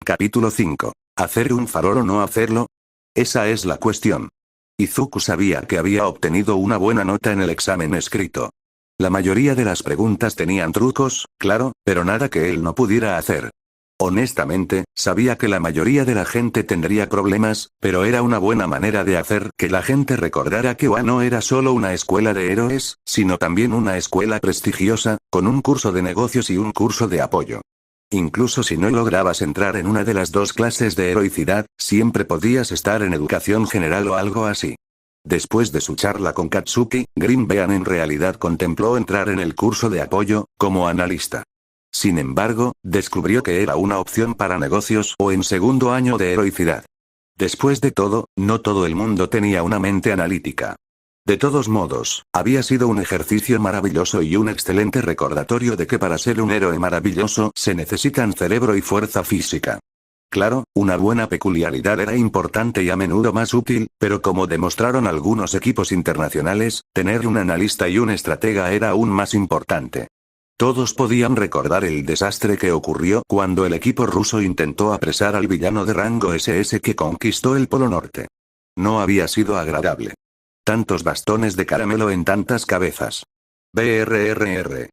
Capítulo 5. ¿Hacer un farol o no hacerlo? Esa es la cuestión. Izuku sabía que había obtenido una buena nota en el examen escrito. La mayoría de las preguntas tenían trucos, claro, pero nada que él no pudiera hacer. Honestamente, sabía que la mayoría de la gente tendría problemas, pero era una buena manera de hacer que la gente recordara que Wano no era solo una escuela de héroes, sino también una escuela prestigiosa, con un curso de negocios y un curso de apoyo. Incluso si no lograbas entrar en una de las dos clases de heroicidad, siempre podías estar en educación general o algo así. Después de su charla con Katsuki, Greenbean en realidad contempló entrar en el curso de apoyo, como analista. Sin embargo, descubrió que era una opción para negocios o en segundo año de heroicidad. Después de todo, no todo el mundo tenía una mente analítica. De todos modos, había sido un ejercicio maravilloso y un excelente recordatorio de que para ser un héroe maravilloso se necesitan cerebro y fuerza física. Claro, una buena peculiaridad era importante y a menudo más útil, pero como demostraron algunos equipos internacionales, tener un analista y un estratega era aún más importante. Todos podían recordar el desastre que ocurrió cuando el equipo ruso intentó apresar al villano de rango SS que conquistó el Polo Norte. No había sido agradable. Tantos bastones de caramelo en tantas cabezas. Brrr.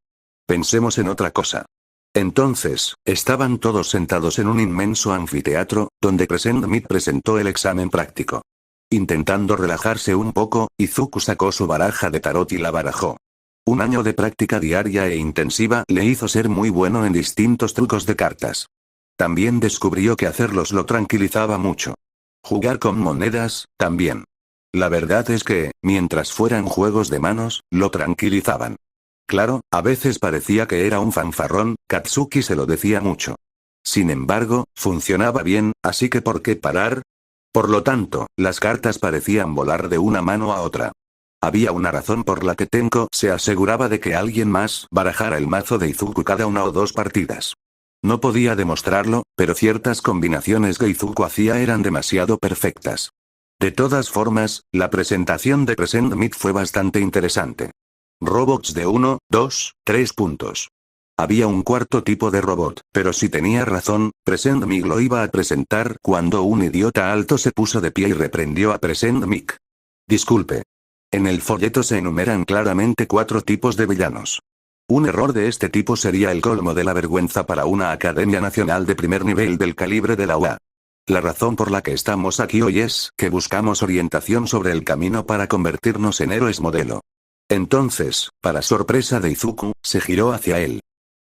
Pensemos en otra cosa. Entonces, estaban todos sentados en un inmenso anfiteatro, donde Crescent Mid presentó el examen práctico. Intentando relajarse un poco, Izuku sacó su baraja de tarot y la barajó. Un año de práctica diaria e intensiva le hizo ser muy bueno en distintos trucos de cartas. También descubrió que hacerlos lo tranquilizaba mucho. Jugar con monedas, también. La verdad es que, mientras fueran juegos de manos, lo tranquilizaban. Claro, a veces parecía que era un fanfarrón, Katsuki se lo decía mucho. Sin embargo, funcionaba bien, así que ¿por qué parar? Por lo tanto, las cartas parecían volar de una mano a otra. Había una razón por la que Tenko se aseguraba de que alguien más barajara el mazo de Izuku cada una o dos partidas. No podía demostrarlo, pero ciertas combinaciones que Izuku hacía eran demasiado perfectas. De todas formas, la presentación de Crescent Mid fue bastante interesante. Robots de 1, 2, 3 puntos. Había un cuarto tipo de robot, pero si tenía razón, Crescent Mid lo iba a presentar cuando un idiota alto se puso de pie y reprendió a Crescent Mid. Disculpe. En el folleto se enumeran claramente 4 tipos de villanos. Un error de este tipo sería el colmo de la vergüenza para una academia nacional de primer nivel del calibre de la UA. La razón por la que estamos aquí hoy es que buscamos orientación sobre el camino para convertirnos en héroes modelo. Entonces, para sorpresa de Izuku, se giró hacia él.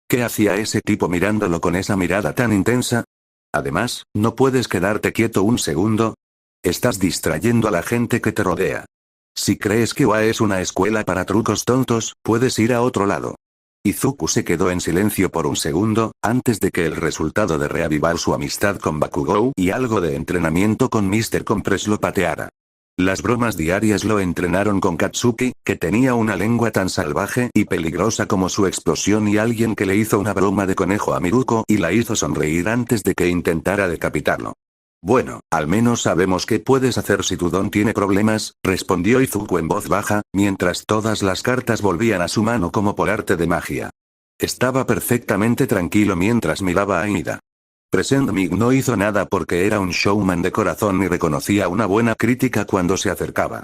¿Qué hacía ese tipo mirándolo con esa mirada tan intensa? Además, ¿no puedes quedarte quieto un segundo? Estás distrayendo a la gente que te rodea. Si crees que UA es una escuela para trucos tontos, puedes ir a otro lado. Izuku se quedó en silencio por un segundo, antes de que el resultado de reavivar su amistad con Bakugou y algo de entrenamiento con Mr. Compress lo pateara. Las bromas diarias lo entrenaron con Katsuki, que tenía una lengua tan salvaje y peligrosa como su explosión, y alguien que le hizo una broma de conejo a Miruko y la hizo sonreír antes de que intentara decapitarlo. Bueno, al menos sabemos qué puedes hacer si tu don tiene problemas, respondió Izuku en voz baja, mientras todas las cartas volvían a su mano como por arte de magia. Estaba perfectamente tranquilo mientras miraba a Ida. Crescent Mid no hizo nada porque era un showman de corazón y reconocía una buena crítica cuando se acercaba.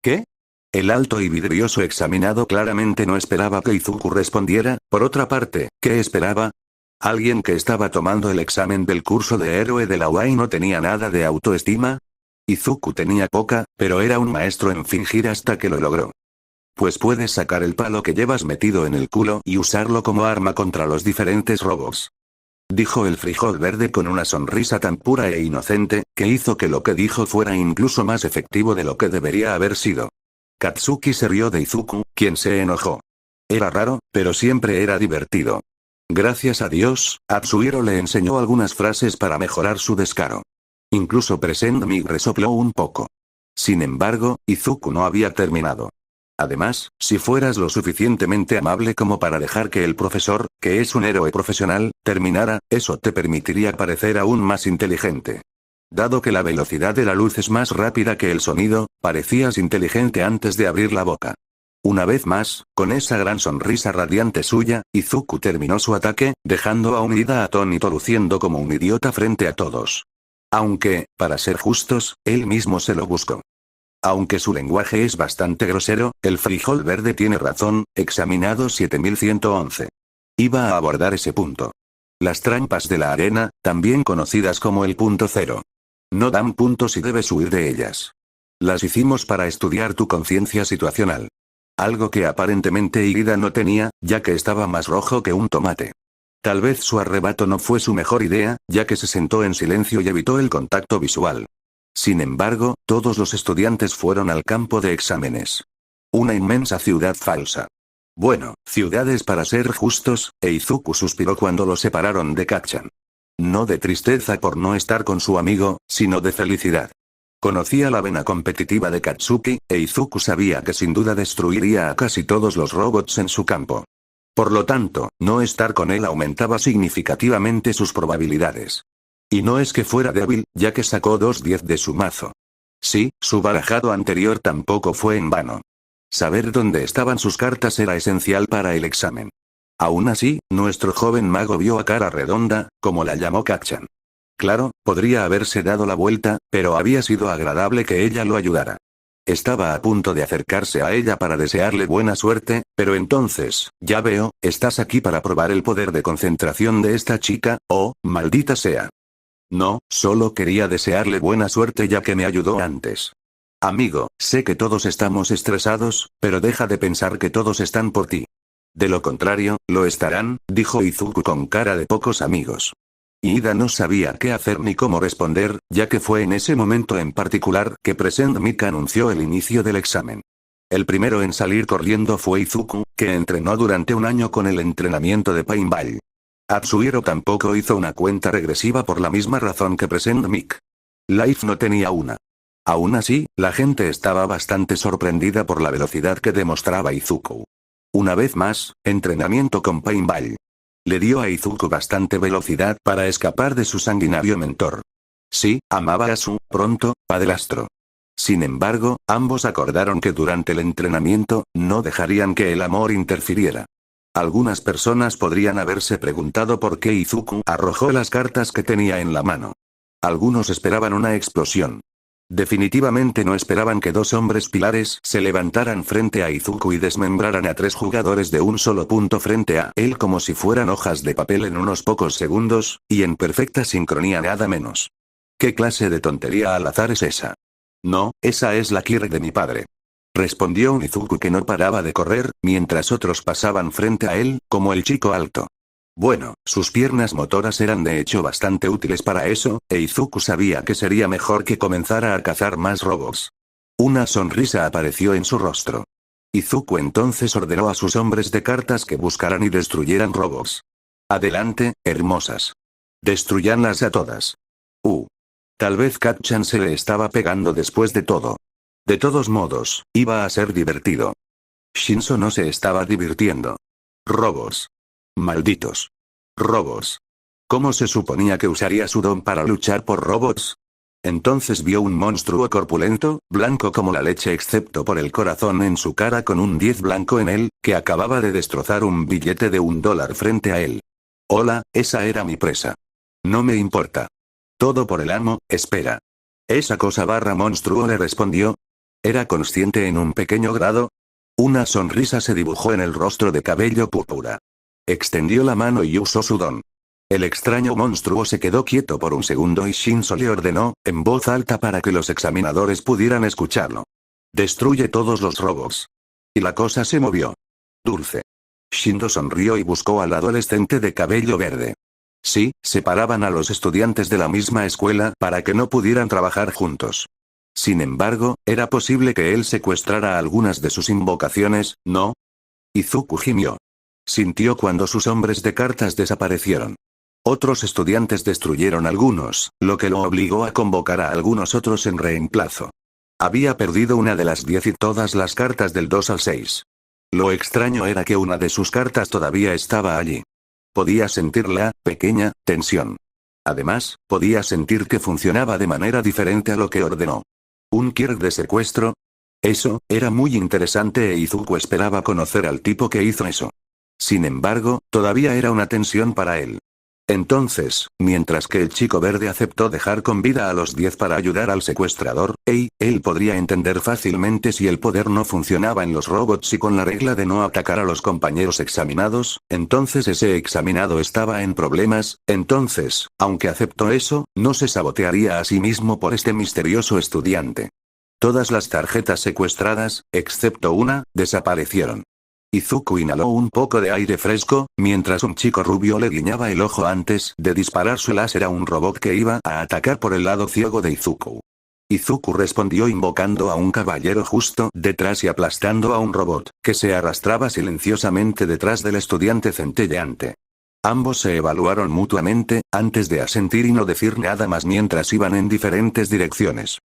¿Qué? El alto y vidrioso examinado claramente no esperaba que Izuku respondiera. Por otra parte, ¿qué esperaba? ¿Alguien que estaba tomando el examen del curso de héroe de la UA y no tenía nada de autoestima? Izuku tenía poca, pero era un maestro en fingir hasta que lo logró. Pues puedes sacar el palo que llevas metido en el culo y usarlo como arma contra los diferentes robots. Dijo el frijol verde con una sonrisa tan pura e inocente, que hizo que lo que dijo fuera incluso más efectivo de lo que debería haber sido. Katsuki se rió de Izuku, quien se enojó. Era raro, pero siempre era divertido. Gracias a Dios, Atsuhiro le enseñó algunas frases para mejorar su descaro. Incluso Crescent Mid resopló un poco. Sin embargo, Izuku no había terminado. Además, si fueras lo suficientemente amable como para dejar que el profesor, que es un héroe profesional, terminara, eso te permitiría parecer aún más inteligente. Dado que la velocidad de la luz es más rápida que el sonido, parecías inteligente antes de abrir la boca. Una vez más, con esa gran sonrisa radiante suya, Izuku terminó su ataque, dejando a Umida atónito luciendo como un idiota frente a todos. Aunque, para ser justos, él mismo se lo buscó. Aunque su lenguaje es bastante grosero, el frijol verde tiene razón, examinado 7111. Iba a abordar ese punto. Las trampas de la arena, también conocidas como el punto cero. No dan puntos y debes huir de ellas. Las hicimos para estudiar tu conciencia situacional. Algo que aparentemente Irida no tenía, ya que estaba más rojo que un tomate. Tal vez su arrebato no fue su mejor idea, ya que se sentó en silencio y evitó el contacto visual. Sin embargo, todos los estudiantes fueron al campo de exámenes. Una inmensa ciudad falsa. Bueno, ciudades para ser justos, e Izuku suspiró cuando lo separaron de Kacchan. No de tristeza por no estar con su amigo, sino de felicidad. Conocía la vena competitiva de Katsuki, e Izuku sabía que sin duda destruiría a casi todos los robots en su campo. Por lo tanto, no estar con él aumentaba significativamente sus probabilidades. Y no es que fuera débil, ya que sacó 2-10 de su mazo. Sí, su barajado anterior tampoco fue en vano. Saber dónde estaban sus cartas era esencial para el examen. Aún así, nuestro joven mago vio a Cara Redonda, como la llamó Kacchan. Claro, podría haberse dado la vuelta, pero había sido agradable que ella lo ayudara. Estaba a punto de acercarse a ella para desearle buena suerte, pero entonces, ya veo, estás aquí para probar el poder de concentración de esta chica, oh, maldita sea. No, solo quería desearle buena suerte ya que me ayudó antes. Amigo, sé que todos estamos estresados, pero deja de pensar que todos están por ti. De lo contrario, lo estarán, dijo Izuku con cara de pocos amigos. Ida no sabía qué hacer ni cómo responder, ya que fue en ese momento en particular que Present Mic anunció el inicio del examen. El primero en salir corriendo fue Izuku, que entrenó durante un año con el entrenamiento de Paintball. Atsuhiro tampoco hizo una cuenta regresiva por la misma razón que Present Mic. Life no tenía una. Aún así, la gente estaba bastante sorprendida por la velocidad que demostraba Izuku. Una vez más, entrenamiento con Paintball. Le dio a Izuku bastante velocidad para escapar de su sanguinario mentor. Sí, amaba a su, pronto, padrastro. Sin embargo, ambos acordaron que durante el entrenamiento, no dejarían que el amor interfiriera. Algunas personas podrían haberse preguntado por qué Izuku arrojó las cartas que tenía en la mano. Algunos esperaban una explosión. Definitivamente no esperaban que dos hombres pilares se levantaran frente a Izuku y desmembraran a 3 jugadores de un solo punto frente a él como si fueran hojas de papel en unos pocos segundos, y en perfecta sincronía nada menos. ¿Qué clase de tontería al azar es esa? No, esa es la Kirk de mi padre. Respondió un Izuku que no paraba de correr, mientras otros pasaban frente a él, como el chico alto. Bueno, sus piernas motoras eran de hecho bastante útiles para eso, e Izuku sabía que sería mejor que comenzara a cazar más robots. Una sonrisa apareció en su rostro. Izuku entonces ordenó a sus hombres de cartas que buscaran y destruyeran robots. Adelante, hermosas. Destruyanlas a todas. Tal vez Kacchan se le estaba pegando después de todo. De todos modos, iba a ser divertido. Shinso no se estaba divirtiendo. Robots. Malditos. Robots. ¿Cómo se suponía que usaría su don para luchar por robots? Entonces vio un monstruo corpulento, blanco como la leche excepto por el corazón en su cara con un 10 blanco en él, que acababa de destrozar un billete de $1 frente a él. Hola, esa era mi presa. No me importa. Todo por el amo, espera. Esa cosa barra monstruo le respondió. ¿Era consciente en un pequeño grado? Una sonrisa se dibujó en el rostro de cabello púrpura. Extendió la mano y usó su don. El extraño monstruo se quedó quieto por un segundo y Shinso le ordenó, en voz alta para que los examinadores pudieran escucharlo. Destruye todos los robots. Y la cosa se movió. Dulce. Shinso sonrió y buscó al adolescente de cabello verde. Sí, separaban a los estudiantes de la misma escuela para que no pudieran trabajar juntos. Sin embargo, era posible que él secuestrara algunas de sus invocaciones, ¿no? Izuku gimió. Sintió cuando sus hombres de cartas desaparecieron. Otros estudiantes destruyeron algunos, lo que lo obligó a convocar a algunos otros en reemplazo. Había perdido una de las 10 y todas las cartas del 2 al 6. Lo extraño era que una de sus cartas todavía estaba allí. Podía sentir la pequeña tensión. Además, podía sentir que funcionaba de manera diferente a lo que ordenó. ¿Un Kirk de secuestro? Eso, era muy interesante e Izuku esperaba conocer al tipo que hizo eso. Sin embargo, todavía era una tensión para él. Entonces, mientras que el chico verde aceptó dejar con vida a los 10 para ayudar al secuestrador, él podría entender fácilmente si el poder no funcionaba en los robots y con la regla de no atacar a los compañeros examinados, entonces ese examinado estaba en problemas, entonces, aunque aceptó eso, no se sabotearía a sí mismo por este misterioso estudiante. Todas las tarjetas secuestradas, excepto una, desaparecieron. Izuku inhaló un poco de aire fresco, mientras un chico rubio le guiñaba el ojo antes de disparar su láser a un robot que iba a atacar por el lado ciego de Izuku. Izuku respondió invocando a un caballero justo detrás y aplastando a un robot, que se arrastraba silenciosamente detrás del estudiante centelleante. Ambos se evaluaron mutuamente, antes de asentir y no decir nada más mientras iban en diferentes direcciones.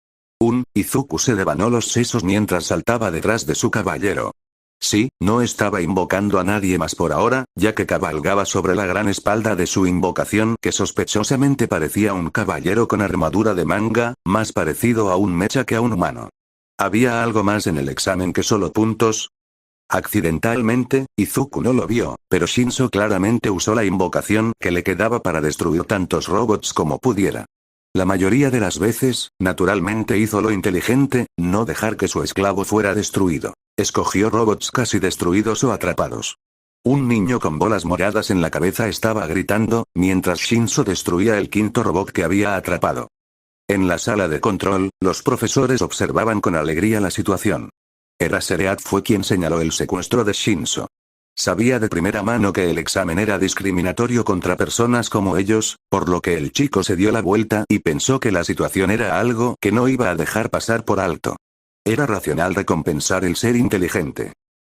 Izuku se devanó los sesos mientras saltaba detrás de su caballero. Sí, no estaba invocando a nadie más por ahora, ya que cabalgaba sobre la gran espalda de su invocación que sospechosamente parecía un caballero con armadura de manga, más parecido a un mecha que a un humano. ¿Había algo más en el examen que solo puntos? Accidentalmente, Izuku no lo vio, pero Shinso claramente usó la invocación que le quedaba para destruir tantos robots como pudiera. La mayoría de las veces, naturalmente hizo lo inteligente, no dejar que su esclavo fuera destruido. Escogió robots casi destruidos o atrapados. Un niño con bolas moradas en la cabeza estaba gritando, mientras Shinso destruía el quinto robot que había atrapado. En la sala de control, los profesores observaban con alegría la situación. Eraserhead fue quien señaló el secuestro de Shinso. Sabía de primera mano que el examen era discriminatorio contra personas como ellos, por lo que el chico se dio la vuelta y pensó que la situación era algo que no iba a dejar pasar por alto. Era racional recompensar el ser inteligente.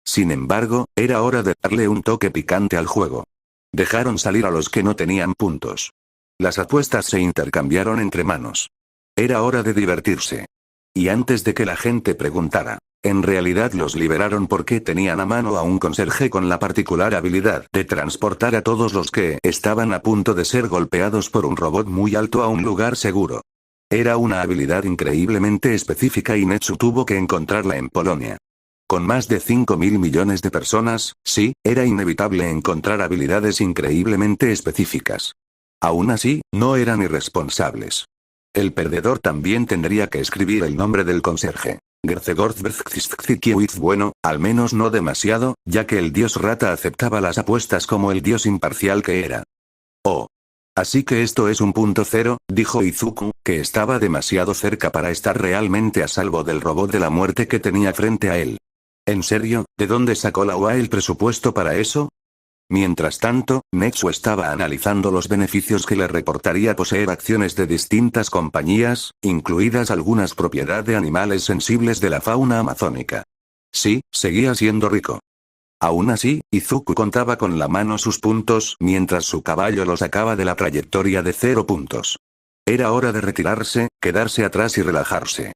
Sin embargo, era hora de darle un toque picante al juego. Dejaron salir a los que no tenían puntos. Las apuestas se intercambiaron entre manos. Era hora de divertirse. Y antes de que la gente preguntara, en realidad los liberaron porque tenían a mano a un conserje con la particular habilidad de transportar a todos los que estaban a punto de ser golpeados por un robot muy alto a un lugar seguro. Era una habilidad increíblemente específica y Netsu tuvo que encontrarla en Polonia. Con más de 5.000 millones de personas, sí, era inevitable encontrar habilidades increíblemente específicas. Aún así, no eran irresponsables. El perdedor también tendría que escribir el nombre del conserje. Bueno, al menos no demasiado, ya que el dios rata aceptaba las apuestas como el dios imparcial que era. Oh. Así que esto es un punto cero, dijo Izuku, que estaba demasiado cerca para estar realmente a salvo del robot de la muerte que tenía frente a él. ¿En serio? ¿De dónde sacó la UA el presupuesto para eso? Mientras tanto, Netsu estaba analizando los beneficios que le reportaría poseer acciones de distintas compañías, incluidas algunas propiedad de animales sensibles de la fauna amazónica. Sí, seguía siendo rico. Aún así, Izuku contaba con la mano sus puntos mientras su caballo lo sacaba de la trayectoria de 0 puntos. Era hora de retirarse, quedarse atrás y relajarse.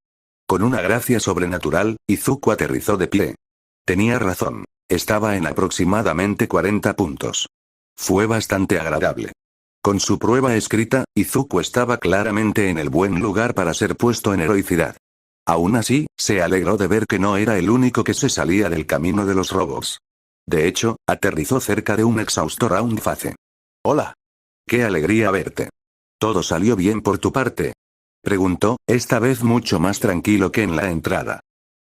Con una gracia sobrenatural, Izuku aterrizó de pie. Tenía razón. Estaba en aproximadamente 40 puntos. Fue bastante agradable. Con su prueba escrita, Izuku estaba claramente en el buen lugar para ser puesto en heroicidad. Aún así, se alegró de ver que no era el único que se salía del camino de los robots. De hecho, aterrizó cerca de un exhausto round face. Hola. Qué alegría verte. ¿Todo salió bien por tu parte? Preguntó, esta vez mucho más tranquilo que en la entrada.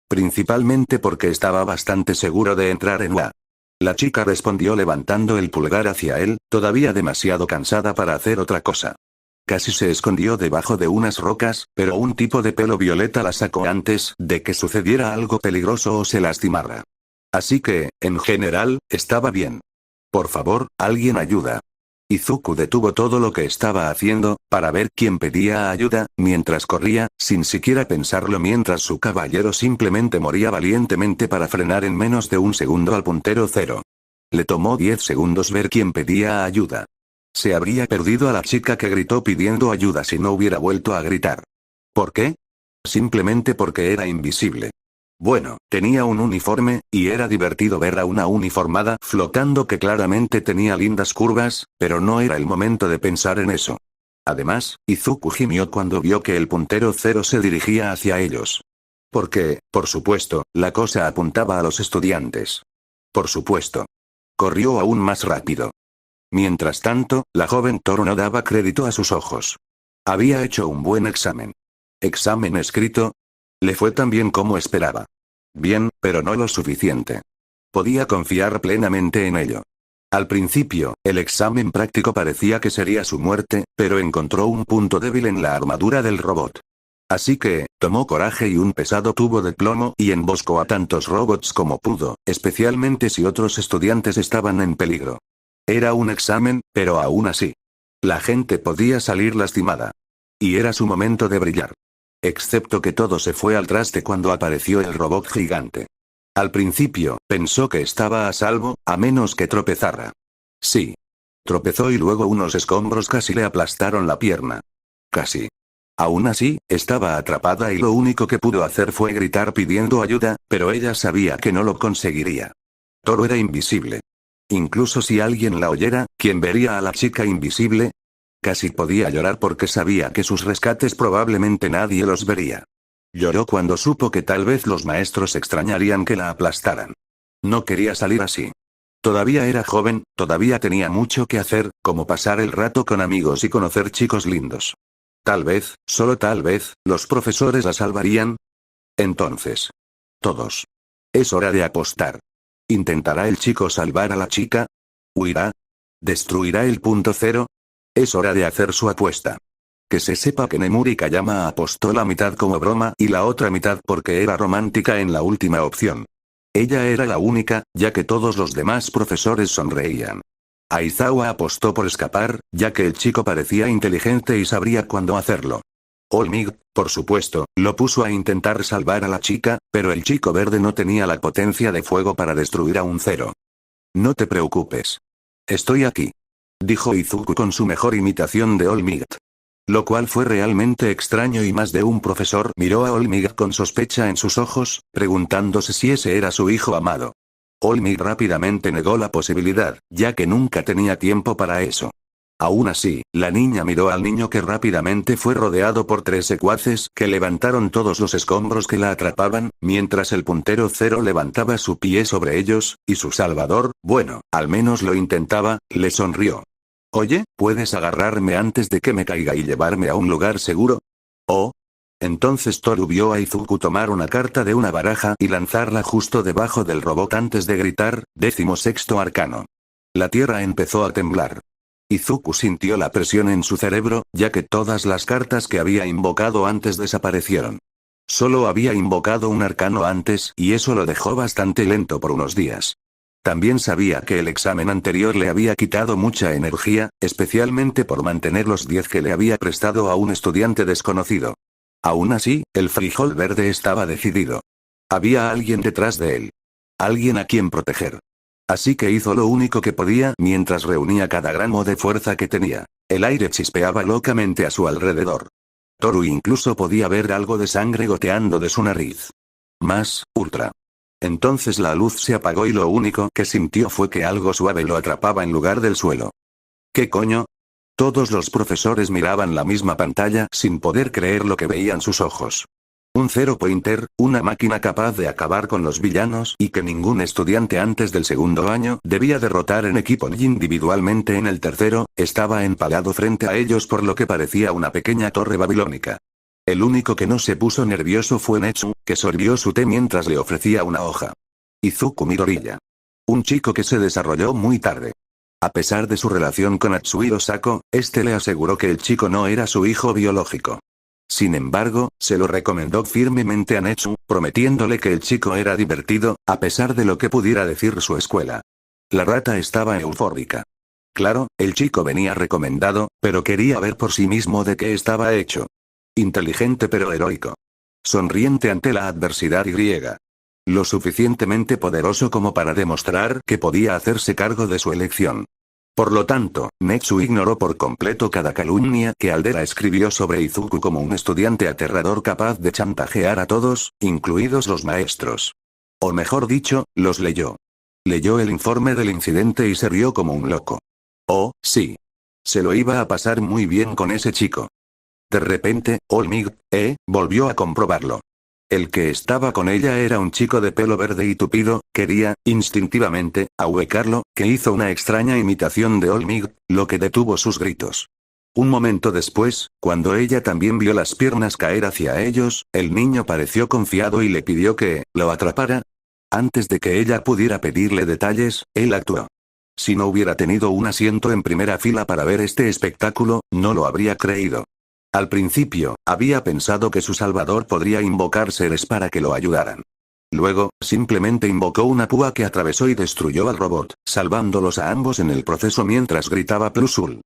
Principalmente porque estaba bastante seguro de entrar en UA. La chica respondió levantando el pulgar hacia él, todavía demasiado cansada para hacer otra cosa. Casi se escondió debajo de unas rocas, pero un tipo de pelo violeta la sacó antes de que sucediera algo peligroso o se lastimara. Así que, en general, estaba bien. Por favor, alguien ayuda. Izuku detuvo todo lo que estaba haciendo, para ver quién pedía ayuda, mientras corría, sin siquiera pensarlo mientras su caballero simplemente moría valientemente para frenar en menos de un segundo al puntero 0. Le tomó 10 segundos ver quién pedía ayuda. Se habría perdido a la chica que gritó pidiendo ayuda si no hubiera vuelto a gritar. ¿Por qué? Simplemente porque era invisible. Bueno, tenía un uniforme, y era divertido ver a una uniformada flotando que claramente tenía lindas curvas, pero no era el momento de pensar en eso. Además, Izuku gimió cuando vio que el puntero 0 se dirigía hacia ellos. Porque, por supuesto, la cosa apuntaba a los estudiantes. Por supuesto. Corrió aún más rápido. Mientras tanto, la joven Toru no daba crédito a sus ojos. Había hecho un buen examen. ¿Examen escrito? Le fue tan bien como esperaba. Bien, pero no lo suficiente. Podía confiar plenamente en ello. Al principio, el examen práctico parecía que sería su muerte, pero encontró un punto débil en la armadura del robot. Así que, tomó coraje y un pesado tubo de plomo y emboscó a tantos robots como pudo, especialmente si otros estudiantes estaban en peligro. Era un examen, pero aún así. La gente podía salir lastimada. Y era su momento de brillar. Excepto que todo se fue al traste cuando apareció el robot gigante. Al principio, pensó que estaba a salvo, a menos que tropezara. Sí. Tropezó y luego unos escombros casi le aplastaron la pierna. Casi. Aún así, estaba atrapada y lo único que pudo hacer fue gritar pidiendo ayuda, pero ella sabía que no lo conseguiría. Toru era invisible. Incluso si alguien la oyera, ¿quién vería a la chica invisible? Casi podía llorar porque sabía que sus rescates probablemente nadie los vería. Lloró cuando supo que tal vez los maestros extrañarían que la aplastaran. No quería salir así. Todavía era joven, todavía tenía mucho que hacer, como pasar el rato con amigos y conocer chicos lindos. Tal vez, solo tal vez, los profesores la salvarían. Entonces. Todos. Es hora de apostar. ¿Intentará el chico salvar a la chica? ¿Huirá? ¿Destruirá el punto cero? Es hora de hacer su apuesta. Que se sepa que Nemuri Kayama apostó la mitad como broma y la otra mitad porque era romántica en la última opción. Ella era la única, ya que todos los demás profesores sonreían. Aizawa apostó por escapar, ya que el chico parecía inteligente y sabría cuándo hacerlo. Olmig, por supuesto, lo puso a intentar salvar a la chica, pero el chico verde no tenía la potencia de fuego para destruir a un cero. No te preocupes. Estoy aquí. Dijo Izuku con su mejor imitación de Olmig. Lo cual fue realmente extraño y más de un profesor miró a Olmig con sospecha en sus ojos, preguntándose si ese era su hijo amado. Olmig rápidamente negó la posibilidad, ya que nunca tenía tiempo para eso. Aún así, la niña miró al niño que rápidamente fue rodeado por 3 secuaces que levantaron todos los escombros que la atrapaban, mientras el puntero cero levantaba su pie sobre ellos, y su salvador, bueno, al menos lo intentaba, le sonrió. Oye, ¿puedes agarrarme antes de que me caiga y llevarme a un lugar seguro? Oh. Entonces Toru vio a Izuku tomar una carta de una baraja y lanzarla justo debajo del robot antes de gritar, 16º arcano. La tierra empezó a temblar. Izuku sintió la presión en su cerebro, ya que todas las cartas que había invocado antes desaparecieron. Solo había invocado un arcano antes y eso lo dejó bastante lento por unos días. También sabía que el examen anterior le había quitado mucha energía, especialmente por mantener los 10 que le había prestado a un estudiante desconocido. Aún así, el frijol verde estaba decidido. Había alguien detrás de él. Alguien a quien proteger. Así que hizo lo único que podía mientras reunía cada gramo de fuerza que tenía. El aire chispeaba locamente a su alrededor. Toru incluso podía ver algo de sangre goteando de su nariz. Más, ultra. Entonces la luz se apagó y lo único que sintió fue que algo suave lo atrapaba en lugar del suelo. ¿Qué coño? Todos los profesores miraban la misma pantalla sin poder creer lo que veían sus ojos. Un Zero Pointer, una máquina capaz de acabar con los villanos y que ningún estudiante antes del segundo año debía derrotar en equipo ni individualmente en el tercero, estaba empalado frente a ellos por lo que parecía una pequeña torre babilónica. El único que no se puso nervioso fue Netsu, que sorbió su té mientras le ofrecía una hoja. Izuku Midoriya. Un chico que se desarrolló muy tarde. A pesar de su relación con Atsuhiro Sako, este le aseguró que el chico no era su hijo biológico. Sin embargo, se lo recomendó firmemente a Netsu, prometiéndole que el chico era divertido, a pesar de lo que pudiera decir su escuela. La rata estaba eufórica. Claro, el chico venía recomendado, pero quería ver por sí mismo de qué estaba hecho. Inteligente pero heroico. Sonriente ante la adversidad y griega. Lo suficientemente poderoso como para demostrar que podía hacerse cargo de su elección. Por lo tanto, Netsu ignoró por completo cada calumnia que Aldera escribió sobre Izuku como un estudiante aterrador capaz de chantajear a todos, incluidos los maestros. O mejor dicho, los leyó. Leyó el informe del incidente y se rió como un loco. Oh, sí. Se lo iba a pasar muy bien con ese chico. De repente, Olmig, volvió a comprobarlo. El que estaba con ella era un chico de pelo verde y tupido, quería, instintivamente, ahuecarlo, que hizo una extraña imitación de Olmig, lo que detuvo sus gritos. Un momento después, cuando ella también vio las piernas caer hacia ellos, el niño pareció confiado y le pidió que lo atrapara. Antes de que ella pudiera pedirle detalles, él actuó. Si no hubiera tenido un asiento en primera fila para ver este espectáculo, no lo habría creído. Al principio, había pensado que su salvador podría invocar seres para que lo ayudaran. Luego, simplemente invocó una púa que atravesó y destruyó al robot, salvándolos a ambos en el proceso mientras gritaba Plusul.